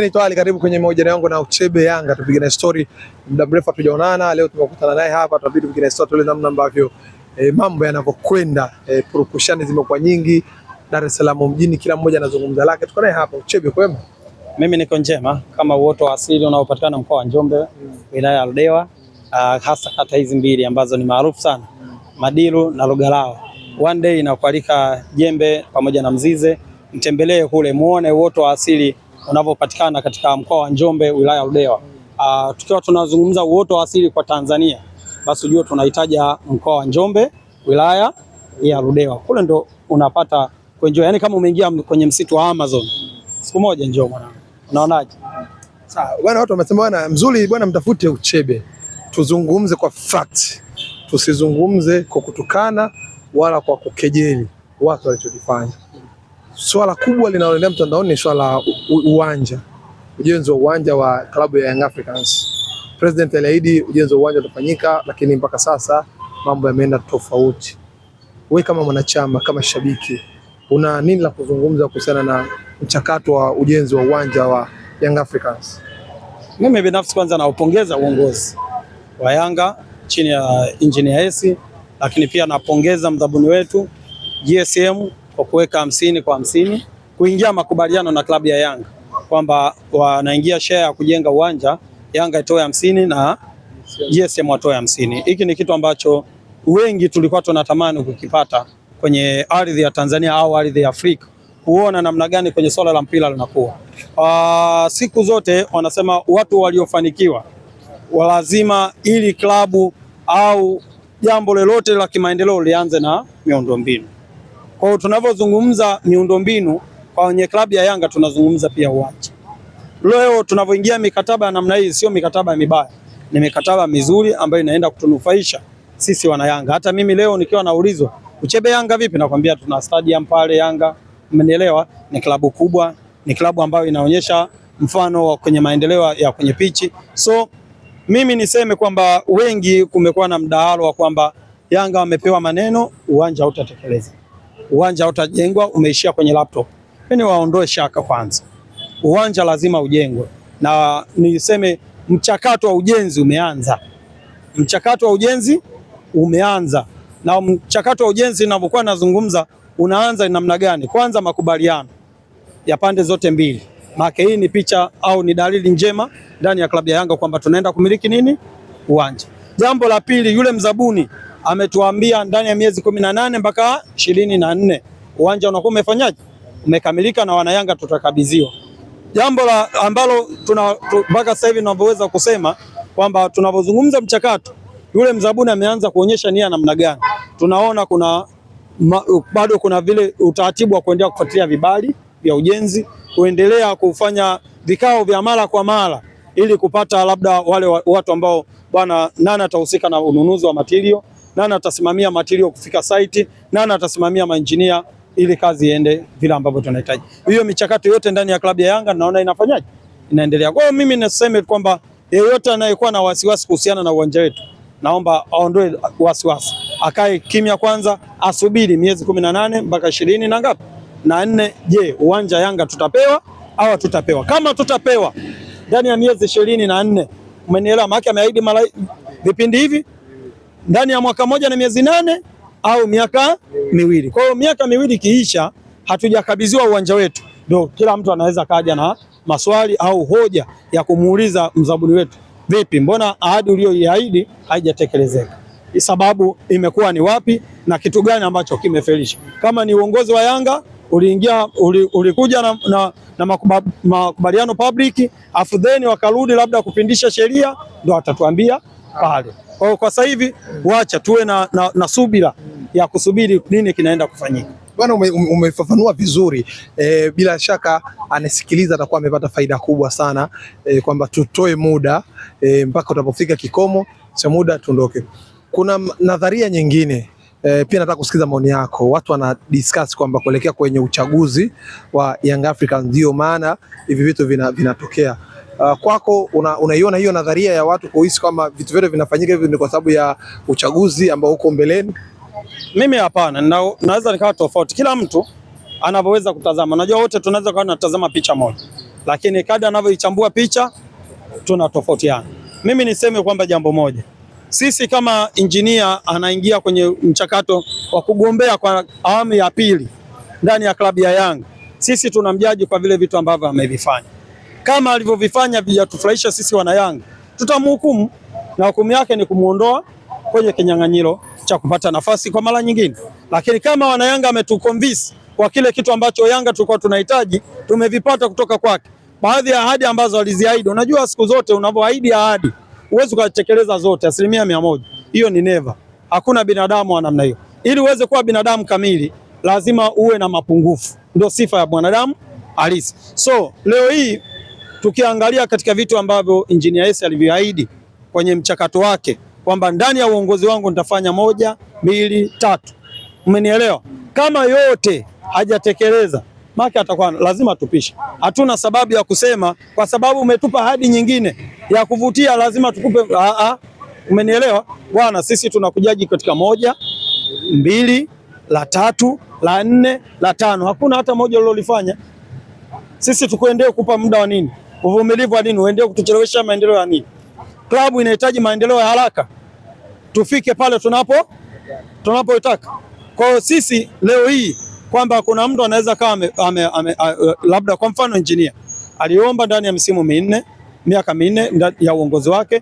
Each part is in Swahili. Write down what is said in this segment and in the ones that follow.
Mimi ni Ali, karibu kwenye mahojiano yangu na Uchebe Yanga. Tupigane story, muda mrefu hatujaonana, leo tumekutana naye hapa, tutabidi tupigane story tule namna ambavyo mambo yanavyokwenda. Purukushani zimekuwa nyingi Dar es Salaam mjini, kila mmoja anazungumza lake. Tuko naye hapa. Uchebe, kwema? Mimi niko njema kama uoto wa asili unaopatikana mkoa wa Njombe, wilaya ya Ludewa, hasa kata hizi mbili ambazo ni maarufu sana, Madilu na Lugalao. One day inakualika Jembe pamoja na Mzize, mtembelee kule muone uoto wa asili unavyopatikana katika mkoa wa Njombe, wilaya ya Ludewa. Tukiwa tunazungumza uoto wa asili kwa Tanzania, basi ujue tunahitaji mkoa wa Njombe, wilaya ya Ludewa. Kule ndo unapata kuenjoy, yani kama umeingia kwenye msitu wa Amazon. Siku moja njoo mwanangu. Unaonaje? Sawa. Bwana, watu wamesema bwana mzuri, bwana mtafute Uchebe. Tuzungumze kwa fact. Tusizungumze kwa kutukana wala kwa kukejeli watu walichokifanya. Swala kubwa linaloendelea mtandaoni ni swala uwanja. Ujenzi wa uwanja wa klabu ya Young Africans. President aliahidi ujenzi wa uwanja utafanyika, lakini mpaka sasa mambo yameenda tofauti. Wewe kama mwanachama, kama shabiki, una nini la kuzungumza kuhusiana na mchakato wa ujenzi wa uwanja wa Young Africans? Mimi binafsi kwanza naupongeza uongozi wa Yanga chini ya Engineer Hersi, lakini pia napongeza mdhamini wetu GSM kwa kuweka 50 kwa 50 kuingia makubaliano na klabu ya Yanga kwamba wanaingia share ya kujenga uwanja, Yanga itoe 50 na GSM watoe 50. Hiki ni kitu ambacho wengi tulikuwa tunatamani kukipata kwenye ardhi ya Tanzania au ardhi ya Afrika, kuona namna gani kwenye swala la mpira linakuwa. Siku zote wanasema watu waliofanikiwa lazima, ili klabu au jambo lolote la kimaendeleo lianze na miundombinu. Kwa hiyo tunavyozungumza miundombinu kwenye klabu ya Yanga, tunazungumza pia uwanja. Leo tunavyoingia mikataba ya namna hii, sio mikataba mibaya, ni mikataba mizuri ambayo inaenda kutunufaisha sisi wana Yanga. Hata mimi leo nikiwa naulizwa Uchebe Yanga vipi, nakwambia tuna stadium pale Yanga. Mmenielewa? Ni klabu kubwa, ni klabu ambayo inaonyesha mfano wa kwenye maendeleo ya kwenye pichi. So mimi niseme kwamba wengi kumekuwa na mdahalo wa kwamba Yanga wamepewa maneno, uwanja hautatekeleza, uwanja hautajengwa, umeishia kwenye laptop. Mimi waondoe shaka kwanza, uwanja lazima ujengwe, na niseme mchakato wa ujenzi umeanza. Mchakato wa ujenzi umeanza, na mchakato wa ujenzi ninavyokuwa nazungumza unaanza namna gani? Kwanza makubaliano ya pande zote mbili. Maana hii ni picha au ni dalili njema ndani ya klabu ya Yanga kwamba tunaenda kumiliki nini? Uwanja. Jambo la pili, yule mzabuni ametuambia ndani ya miezi 18 mpaka 24 uwanja unakuwa umefanyaje? Umekamilika, na wana Yanga tutakabidhiwa. Jambo la ambalo mpaka sasa hivi tunavyoweza kusema kwamba tunapozungumza mchakato, yule mzabuni ameanza kuonyesha nia namna gani. Tunaona bado kuna vile utaratibu wa kuendelea kufuatilia vibali vya ujenzi, kuendelea kufanya vikao vya mara kwa mara ili kupata labda wale watu ambao bwana nani atahusika na ununuzi wa material, nani atasimamia material kufika site, nani atasimamia maengineer ili kazi iende vile ambavyo tunahitaji. Hiyo michakato yote ndani ya klabu ya Yanga naona inafanyaje? Inaendelea. Kwa hiyo mimi nasema kwamba yeyote anayekuwa na wasiwasi kuhusiana na uwanja wetu, naomba aondoe wasiwasi, akae kimya kwanza, asubiri miezi 18 mpaka 20 na ngapi na 4. Je, uwanja Yanga tutapewa au tutapewa? Kama tutapewa ndani ya miezi 24, umenielewa? Maana ameahidi vipindi hivi ndani ya mwaka moja na miezi 8 au miaka miwili. Kwa hiyo miaka miwili kiisha, hatujakabidhiwa uwanja wetu, ndio kila mtu anaweza kaja na maswali au hoja ya kumuuliza mzabuni wetu, vipi, mbona ahadi uliyoiahidi haijatekelezeka? Sababu imekuwa ni wapi na kitu gani ambacho kimefelisha? Kama ni uongozi wa Yanga ulikuja na makubaliano public, afu then wakarudi labda kupindisha sheria, ndio atatuambia pale. Kwa sasa hivi wacha tuwe na subira ya kusubiri nini kinaenda kufanyika. Bwana, umefafanua vizuri. Bila shaka anasikiliza atakuwa amepata faida kubwa sana, kwamba tutoe muda mpaka utapofika kikomo cha muda tuondoke. Kuna nadharia nyingine pia nataka kusikiza maoni yako. Watu wana discuss kwamba kuelekea kwenye uchaguzi wa Young Africans ndio maana hivi vitu vinatokea. Kwako unaiona hiyo nadharia ya watu kuhisi kama vitu vyote vinafanyika hivi ni kwa sababu ya uchaguzi ambao uko mbeleni? Mimi hapana, naweza nikawa tofauti. Kila mtu anavyoweza kutazama. Najua wote tunaweza kuwa tunatazama picha moja. lakini kadri anavyoichambua picha tunatofautiana. Mimi niseme kwamba jambo moja, sisi kama engineer anaingia kwenye mchakato wa kugombea kwa awamu ya pili ndani ya klabu ya Yanga, sisi tunamjaji kwa vile vitu ambavyo amevifanya. Kama alivyovifanya vijatufurahisha sisi wana Yanga, tutamhukumu na hukumu yake ni kumuondoa kwenye kinyang'anyiro cha kupata nafasi kwa mara nyingine. Lakini kama wana Yanga ametuconvince kwa kile kitu ambacho Yanga tulikuwa tunahitaji, tumevipata kutoka kwake. Baadhi ya ahadi ambazo aliziahidi, unajua siku zote unavyoahidi ahadi huwezi kutekeleza zote 100%. Hiyo ni never. Hakuna binadamu wa namna hiyo. Ili uweze kuwa binadamu kamili lazima uwe na mapungufu. Ndio sifa ya mwanadamu halisi. So leo hii tukiangalia katika vitu ambavyo Engineer Hersi alivyoahidi kwenye mchakato wake kwamba ndani ya uongozi wangu nitafanya 1, 2, 3. Umenielewa? Kama yote hajatekeleza maki atakuwa lazima tupishe. Hatuna sababu ya kusema kwa sababu umetupa ahadi nyingine ya kuvutia lazima tukupe. Umenielewa bwana? Sisi tunakujaji katika 1, 2, la 3, la 4, la 5. Hakuna hata moja ulilofanya. Sisi tukuendee kupa muda wa nini? Uvumilivu wa nini? Uendee kutuchelewesha maendeleo ya nini? Klabu inahitaji maendeleo ya haraka, tufike pale tunapotaka. Kwa hiyo sisi leo hii kwamba kuna mtu anaweza kama labda kwa mfano engineer aliomba ndani ya misimu miaka minne ya uongozi wake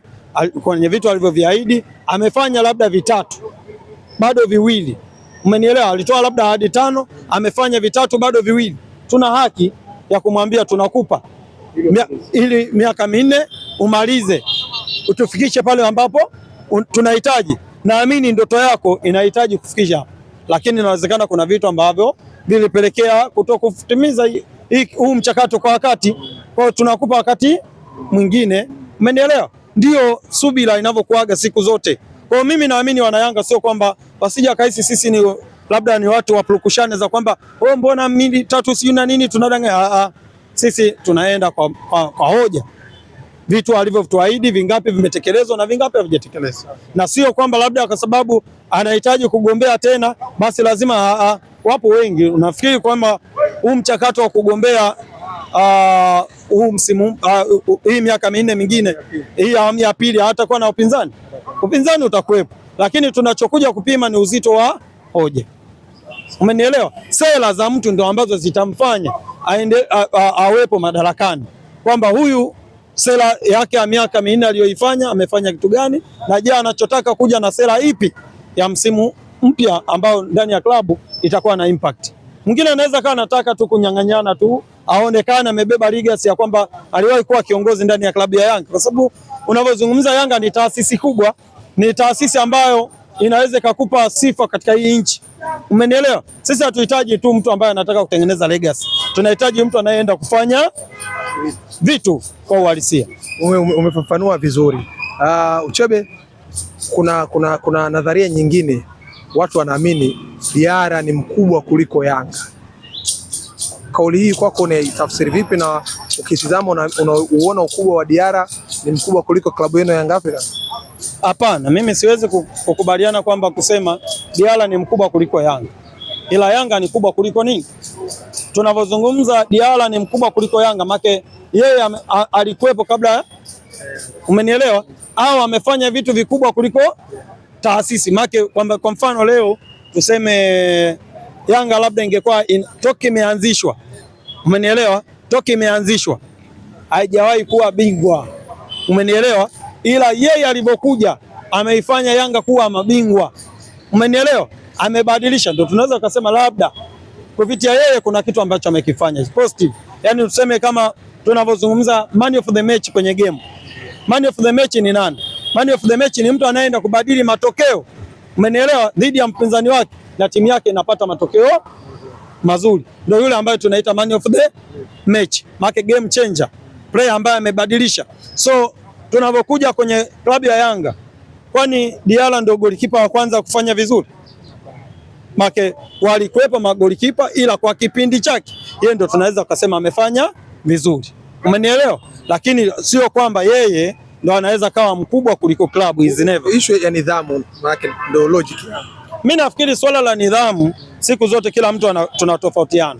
kwenye vitu alivyoviahidi amefanya labda vitatu, bado viwili. Umenielewa? Alitoa labda hadi 5, amefanya vitatu, bado viwili. Tuna haki ya kumwambia tunakupa ili miaka 4 umalize, utufikishe pale ambapo tunahitaji. Naamini ndoto yako inahitaji kufikisha hapo, lakini inawezekana kuna vitu ambavyo vilipelekea kutokutimiza huu mchakato kwa wakati. Kwa tunakupa wakati mwingine. Umenielewa? Ndio subira inavyokuaga siku zote. Kwa mimi naamini wana Yanga sio kwamba wasija kaisi sisi ni labda ni watu wa purukushane za kwamba mbona 3 si na nini tunadanganya. Sisi tunaenda kwa hoja. Vitu alivyotuahidi vingapi vimetekelezwa na vingapi havijatekelezwa. Na sio kwamba labda kwa sababu anahitaji kugombea tena basi lazima wapo wengi. Unafikiri kwamba huu mchakato wa kugombea huu msimu hii miaka 4 mingine hii awamu ya pili hatakuwa na upinzani? Upinzani utakuwepo, lakini tunachokuja kupima ni uzito wa hoja. Umenielewa? Sera za mtu ndio ambazo zitamfanya awepo madarakani, kwamba huyu sera yake ya miaka 4 aliyoifanya amefanya kitu gani, na je anachotaka kuja na sera ipi ya msimu mpya ambao ndani ya klabu itakuwa na impact. Mwingine anaweza kaa anataka tu kunyang'anyana tu aonekane amebeba legacy ya kwamba aliwahi kuwa kiongozi ndani ya klabu ya Yanga, kwa sababu unavyozungumza Yanga ni taasisi kubwa, ni taasisi ambayo inaweza kukupa sifa katika hii nchi. Umenielewa? Sisi hatuhitaji tu mtu ambaye anataka kutengeneza legacy. Tunahitaji mtu anayeenda kufanya vitu kwa uhalisia. Umefafanua vizuri. Uchebe, kuna nadharia nyingine, watu wanaamini Diarra ni mkubwa kuliko Yanga. Kauli hii kwako unaitafsiri vipi, na ukitizama unaona ukubwa wa Diarra ni mkubwa kuliko klabu yenu ya Yanga Afrika? Hapana, mimi siwezi kukubaliana kwamba kusema Diarra ni mkubwa kuliko Yanga. Ila Yanga ni kubwa kuliko nini? Tunavyozungumza Diarra ni mkubwa kuliko Yanga, make yeye alikuwepo kabla. Umenielewa? Au amefanya vitu vikubwa kuliko taasisi. Make kwamba kwa mfano leo tuseme Yanga labda ingekuwa toki imeanzishwa. Umenielewa? Toki imeanzishwa haijawahi kuwa bingwa. Umenielewa? Ila yeye alipokuja ameifanya Yanga kuwa mabingwa. Umenielewa? Amebadilisha, ndio tunaweza kusema labda kupitia yeye kuna kitu ambacho amekifanya positive. Yaani tuseme kama tunavyozungumza man of the match kwenye game. Man of the match ni nani? Man of the match ni mtu anayeenda kubadili matokeo. Umenielewa? Dhidi ya mpinzani wake na timu yake inapata matokeo mazuri. Ndio yule ambaye tunaita man of the match. Make game changer. Player ambaye amebadilisha. So tunapokuja kwenye klabu ya Yanga, kwani Diarra ndio golikipa wa kwanza kufanya vizuri? Make walikuwepo magolikipa, ila kwa kipindi chake yeye ndio tunaweza kusema amefanya vizuri. Umenielewa? Lakini sio kwamba yeye ndio anaweza kawa mkubwa kuliko klabu. Is never. Issue ya nidhamu maana ndio logic. Mimi nafikiri swala la nidhamu siku zote kila mtu tunatofautiana.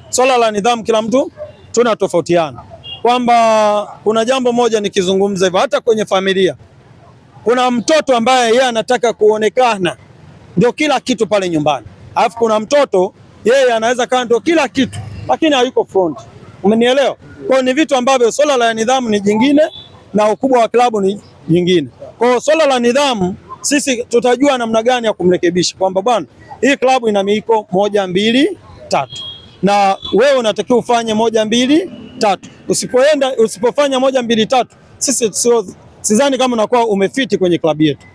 Swala la nidhamu kila mtu tunatofautiana. kwamba kuna jambo moja nikizungumza hivyo, hata kwenye familia kuna mtoto ambaye yeye anataka kuonekana ndio kila kitu pale nyumbani, alafu kuna mtoto yeye anaweza kaa ndio kila kitu lakini hayuko front. Umenielewa? Kwa ni vitu ambavyo swala la nidhamu ni jingine na ukubwa wa klabu ni jingine. Kwa swala la nidhamu sisi tutajua namna gani ya kumrekebisha kwamba bwana, hii klabu ina miiko 1 2 3 na wewe unatakiwa ufanye 1 2 3. Usipofanya 1 2 3, sisi sidhani kama unakuwa umefiti kwenye klabu yetu.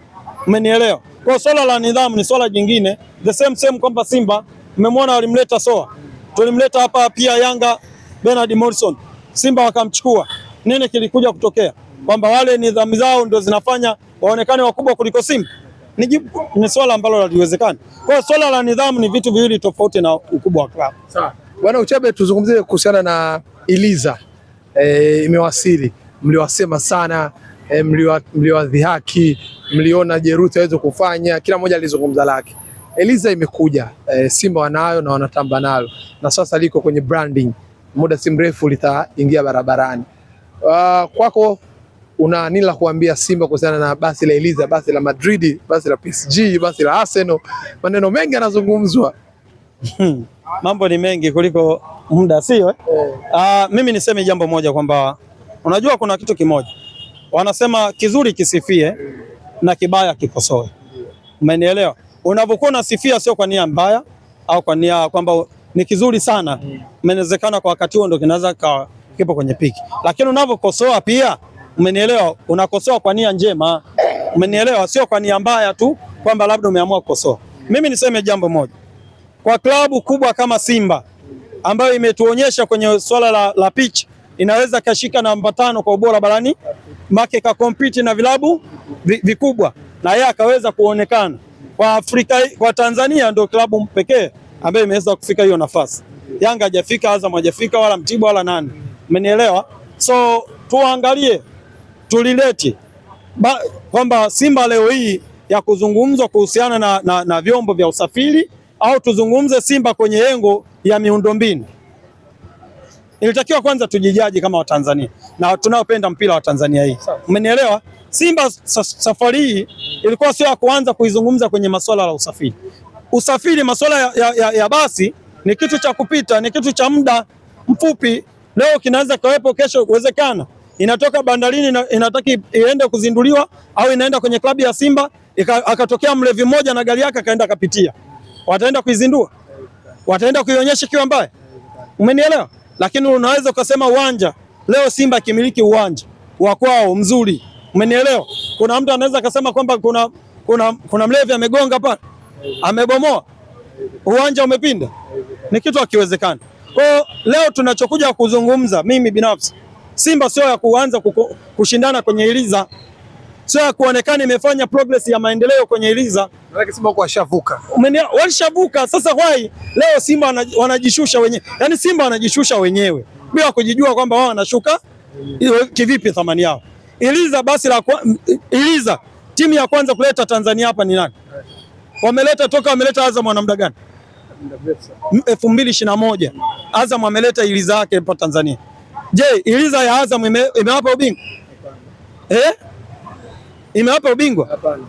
Umenielewa? Kwa swala la nidhamu ni swala jingine. The same kwamba Simba mmemwona walimleta Soa, tulimleta hapa pia Yanga Bernard Morrison, Simba wakamchukua. Nini kilikuja kutokea? Kwamba wale nidhamu zao ndio zinafanya waonekane wakubwa kuliko Simba. Ni swala ambalo haliwezekani. Kwa swala la nidhamu ni vitu viwili tofauti na ukubwa wa klabu. Sawa. Bwana Uchebe, tuzungumzie kuhusiana na Iliza. Imewasili, mliwasema sana, mliwadhihaki, mliona jeruti aweze kufanya, kila mmoja alizungumza lake. Iliza imekuja, Simba wanayo na wanatamba nalo, na sasa liko kwenye branding, muda si mrefu litaingia barabarani. Kwako una nini la kuambia Simba kuhusiana na basi la Iliza, basi la Madrid, basi la PSG, basi la Arsenal? Maneno mengi yanazungumzwa. Mambo ni mengi kuliko muda, sio? Mimi niseme jambo moja kwamba unajua kuna kitu kimoja wanasema, kizuri kisifie na kibaya kikosoe. Umenielewa? Unapokuwa unasifia sio kwa nia mbaya au kwa nia kwamba ni kizuri sana, inawezekana kwa wakati huo ndio kinaweza kipo kwenye piki, lakini unapokosoa pia, umenielewa, unakosoa kwa nia njema. Umenielewa? Sio kwa nia mbaya tu kwamba labda umeamua kukosoa. Mimi niseme jambo moja, kwa klabu kubwa kama Simba ambayo imetuonyesha kwenye swala la pitch inaweza kashika namba 5 kwa ubora barani, make ka compete na vilabu vikubwa na yeye akaweza kuonekana kwa Afrika, kwa Tanzania ndio klabu pekee ambayo imeweza kufika hiyo nafasi. Yanga hajafika, Azam hajafika, wala Mtibwa wala nani. Umenielewa? So tuangalie, tulilete kwamba Simba leo hii ya kuzungumzwa kuhusiana na vyombo vya usafiri, au tuzungumze Simba kwenye engo ya miundombinu. Ilitakiwa kwanza tujijaji kama Watanzania na tunaopenda mpira wa Tanzania hii. Umenielewa? Simba safari hii ilikuwa sio ya kuanza kuizungumza kwenye masuala la usafiri. Usafiri, masuala ya basi ni kitu cha kupita, ni kitu cha muda mfupi. Leo kinaweza kawepo, kesho uwezekana inatoka bandarini inataka iende kuzinduliwa au inaenda kwenye klabu ya Simba, akatokea mlevi mmoja na gari yake akaenda kapitia. Wataenda kuizindua? Wataenda kuionyesha kiwa mbaya? Umenielewa? Lakini unaweza ukasema uwanja leo Simba kimiliki uwanja wa kwao mzuri. Umenielewa? Kuna mtu anaweza akasema kwamba kuna mlevi amegonga pale, amebomoa uwanja, umepinda. Ni kitu hakiwezekani. Kwa leo tunachokuja kuzungumza, mimi binafsi, Simba sio ya kuanza kushindana kwenye Iliza, sio ya kuonekana imefanya progress ya maendeleo kwenye Iliza. Maana Simba kwa washavuka. Walishavuka. Sasa why leo Simba wanajishusha wenyewe? Yaani Simba wanajishusha wenyewe bila kujijua kwamba wao wanashuka kivipi thamani yao. Iliza timu ya kwanza kuleta Tanzania hapa ni nani? Wameleta Azam wana muda gani? 2021 Azam ameleta Iliza yake hapa Tanzania. Je, Iliza ya Azam imewapa ubingwa? Imewapa ubingwa? Hapana.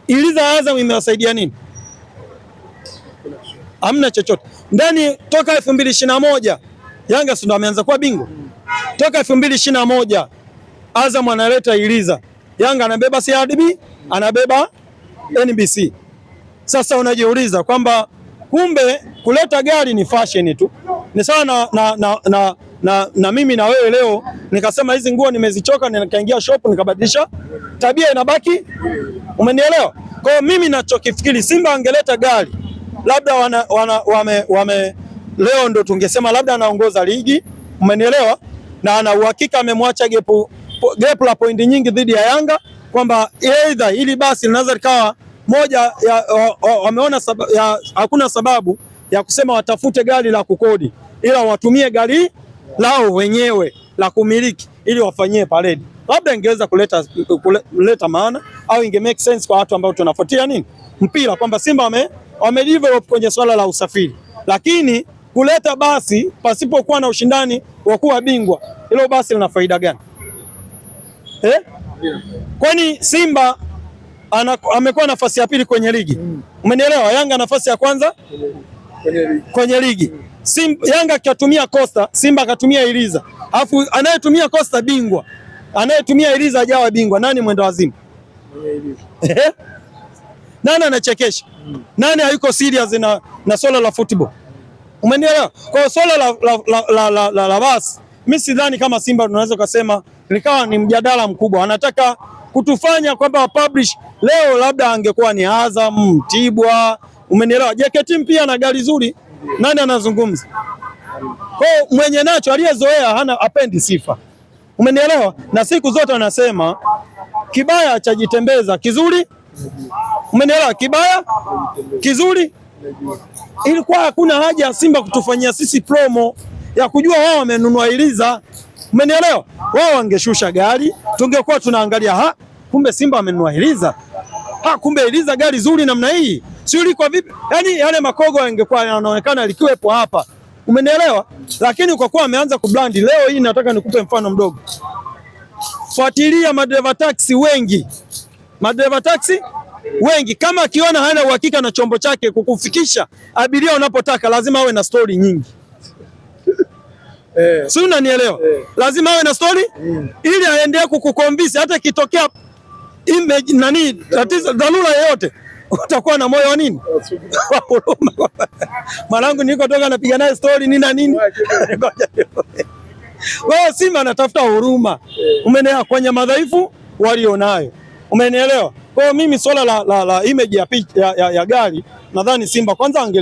Iliza ya Azam imewasaidia nini? Hamna chochote. Ndani toka 2021 Yanga ndio ameanza kuwa bingwa. Toka 2021 Azam analeta Iliza, Yanga anabeba CRDB, anabeba NBC. Sasa unajiuliza kwamba kumbe kuleta gari ni fashion tu. Ni sawa na mimi na wewe leo nikasema hizi nguo nimezichoka, nikaingia shop nikabadilisha, tabia inabaki. Umenielewa? Kwa hiyo mimi nachokifikiri, Simba angeleta gari labda wame leo ndo tungesema labda anaongoza ligi. Umenielewa? Na ana uhakika amemwacha gap la pointi nyingi dhidi ya Yanga, kwamba either ili basi linaweza likawa moja wameona hakuna sababu ya kusema watafute gari la kukodi, ila watumie gari lao wenyewe la kumiliki ili wafanyie parade. Labda ingeweza kuleta maana au inge make sense kwa watu ambao tunafuatia nini mpira, kwamba Simba wame develop kwenye swala la usafiri. Lakini kuleta basi pasipokuwa na ushindani wa kuwa bingwa, hilo basi lina faida gani? Kwani Simba amekuwa nafasi ya pili kwenye ligi, umenielewa? Yanga nafasi ya kwanza kwenye ligi. Yanga akatumia Costa, Simba akatumia Iliza, alafu anayetumia Costa bingwa, anayetumia Iliza hajawa bingwa. Nani mwenda wazimu? Nani anachekesha? Nani hayuko serious na swala la football? Umenielewa? Kwa swala la basi, mimi sidhani kama Simba tunaweza kusema likawa ni mjadala mkubwa. Anataka kutufanya kwamba publish leo, labda angekuwa ni Azam, Mtibwa, umenielewa? JKT pia na gari zuri, nani anazungumza? Kwa mwenye nacho aliyezoea hana apendi sifa, umenielewa? Na siku zote wanasema kibaya chajitembeza, kizuri, umenielewa? Kibaya kizuri. Ilikuwa hakuna haja ya Simba kutufanyia sisi promo ya kujua wao wamenunua Iliza, umenielewa? Wao wangeshusha gari, tungekuwa tunaangalia, kumbe Simba wamenunua Iliza, kumbe Iliza gari zuri namna hii, sio liko vipi? Yani yale makogo yangekuwa yanaonekana likiwepo hapa, umenielewa? Lakini kwa kuwa ameanza kublandi leo hii, nataka nikupe mfano mdogo. Fuatilia madereva taxi wengi, kama akiona hana uhakika na chombo chake kukufikisha abiria unapotaka, lazima awe na story nyingi. Si unanielewa? Lazima awe na story ili aendelee kukukonvince, hata kitokea image tatizo dharura yoyote, utakuwa na moyo wa nini? Wa huruma. Mwanangu niko toka napiga naye story nini. Wao Simba anatafuta huruma, umenielewa, kwenye madhaifu walionayo, umenielewa? Kwa mimi swala la image ya gari, nadhani Simba kwanza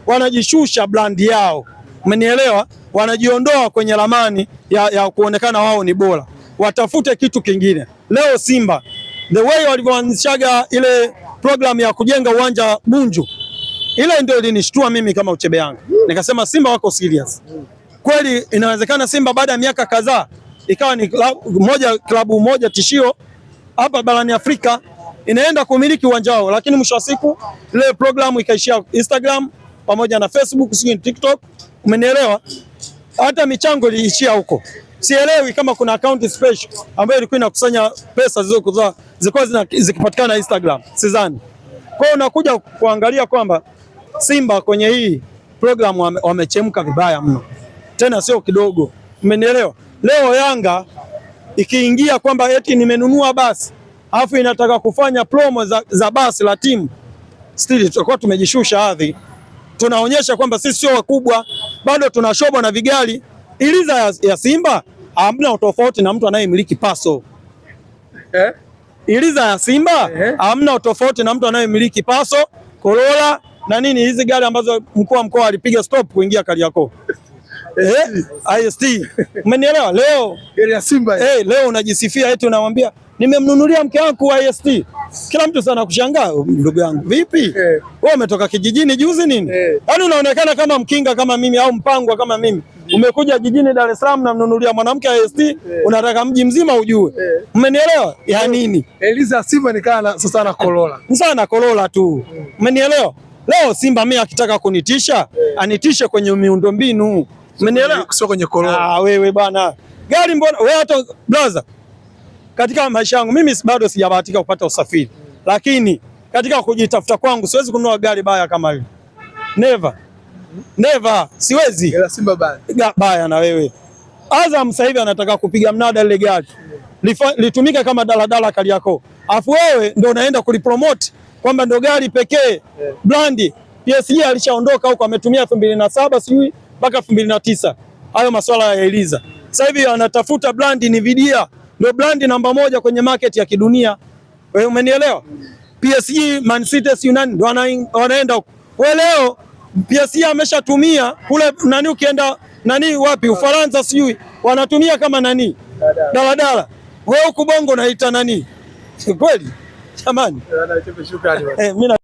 wanajishusha brand yao, umenielewa? Wanajiondoa kwenye ramani ya kuonekana wao ni bora, watafute kitu kingine. Leo Simba the way walivyoanzishaga ile program ya kujenga uwanja Bunju, ile ndio ilinishtua mimi kama Uchebe Yanga, nikasema Simba wako serious kweli. Inawezekana Simba baada ya miaka kadhaa ikawa ni klabu moja tishio hapa barani Afrika, inaenda kumiliki uwanja wao, lakini mwisho wa siku ile programu ikaishia Instagram pamoja na Facebook, sio TikTok, umenielewa? Hata michango iliishia huko. Sielewi kama kuna account special ambayo ilikuwa inakusanya pesa zilizokuwa zikipatikana Instagram, sidhani. Kwa hiyo unakuja kuangalia kwamba Simba kwenye hii program wamechemka vibaya mno, tena sio kidogo, umenielewa? Leo Yanga ikiingia kwamba eti nimenunua basi alafu inataka kufanya promo za basi la timu, still tutakuwa tumejishusha hadhi. Tunaonyesha kwamba sisi sio wakubwa, bado tunashobwa na vigali. Iliza ya Simba hamna utofauti na mtu anayemiliki Paso. Iliza ya Simba hamna utofauti na mtu anayemiliki Paso, Corolla na nini, hizi gari ambazo mkuu wa mkoa alipiga stop kuingia Kariakoo. IST. Umenielewa? Leo gari ya Simba leo unajisifia eti unamwambia nimemnunulia mke wangu IST. Kila mtu sana kushangaa, ndugu yangu vipi? Wewe umetoka kijijini juzi nini? Yaani unaonekana kama mkinga kama mimi au mpangwa kama mimi. Umekuja jijini Dar es Salaam na mnunulia mwanamke IST, unataka mji mzima ujue. Umenielewa? Ya nini? Iliza Simba nikana sasa na Corolla. Sana Corolla tu. Umenielewa? Leo Simba mimi akitaka kunitisha, anitishe kwenye miundombinu. Umenielewa? Sio kwenye Corolla. Wewe bwana. Gari mbona wewe hata brother, katika maisha yangu mimi bado sijabahatika kupata usafiri, lakini katika kujitafuta kwangu siwezi kununua gari baya kama hili. Never, siwezi. Gari Simba baya na wewe. Azam sasa hivi anataka kupiga mnada ile gari. Litumika kama daladala Kariakoo. Alafu wewe ndio unaenda kulipromote kwamba ndio gari pekee. Brandi PSG alishaondoka huko, ametumia 2007 sijui mpaka 2009. Hayo masuala ya Iliza. Sasa hivi anatafuta brandi ni Vidia, ndio brandi namba 1 kwenye market ya kidunia. Wewe umenielewa? PSG, Man City, United ndio wanaenda huko. Wewe leo PSG ameshatumia kule ukienda wapi Ufaransa sijui wanatumia kama daladala. Wewe huko Bongo unaita kweli? Jamani. Shukrani.